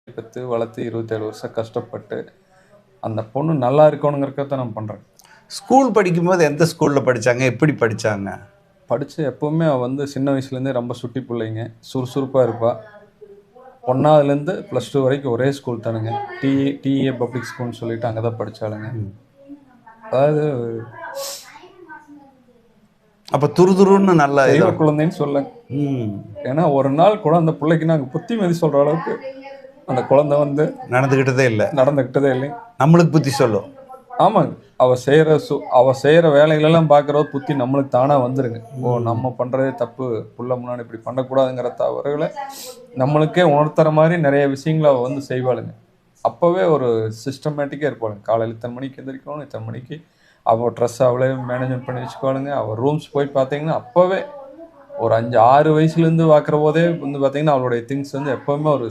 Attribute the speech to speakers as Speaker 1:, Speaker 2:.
Speaker 1: பெத்து வளர்த்து 27 வருஷம் கஷ்டப்பட்டு, அந்த பொண்ணு நல்லா இருக்கணுங்கிறதுக்காக தான் நான் பண்றேன்.
Speaker 2: ஸ்கூல் படிக்கும்போது எந்த ஸ்கூல்ல படிச்சாங்க? எப்படி படிச்சாங்க?
Speaker 1: படிச்சு எப்பவுமே அவ வந்து சின்ன வயசுலேருந்தே ரொம்ப சுட்டி புள்ளைங்க. சுறுசுறுப்பா இருப்பா. 1வதுலேருந்து +2 வரைக்கும் ஒரே ஸ்கூல் தானுங்க. டிஏ பப்ளிக் ஸ்கூல்னு சொல்லிட்டு அங்க தான் படிச்சாளுங்க. அதாவது
Speaker 2: அப்ப துருதுருன்னு நல்ல
Speaker 1: தெய்வ குழந்தைன்னு சொல்லலாம். ஏன்னா ஒரு நாள் கூட அந்த பிள்ளைக்கு நாங்க புத்திமதி சொல்ற அளவுக்கு அந்த குழந்தை வந்து
Speaker 2: நடந்துகிட்டதே இல்ல.
Speaker 1: நடந்துக்கிட்டதே இல்லைங்க.
Speaker 2: நம்மளுக்கு புத்தி சொல்லும்.
Speaker 1: ஆமாங்க. அவ செய்யற வேலைகளெல்லாம் பார்க்குறப்போ புத்தி நம்மளுக்கு தானா வந்துருங்க. ஓ! நம்ம பண்றதே தப்பு. புள்ள முன்னாடி இப்படி பண்ணக்கூடாதுங்கிற தவறுகள நம்மளுக்கே உணர்த்துற மாரி நெறைய விஷயங்கள அவ வந்து செய்வாளுங்க. அப்பவே ஒரு சிஸ்டமேட்டிக்கா இருப்பாளுங்க. காலையில இத்தன மணிக்கு எந்திரிக்கணும், இத்தன மணிக்கு அவ ட்ரெஸ் அவளே மேனேஜ்மென்ட் பண்ணி வச்சுக்குவாளுங்க. அவ ரூம்ஸ் போய் பார்த்தீங்கன்னா, அப்பவே ஒரு 5, 6 வயசுலேருந்து பார்க்குற போதே வந்து பார்த்தீங்கன்னா, அவளுடைய திங்ஸ் வந்து எப்பவுமே ஒரு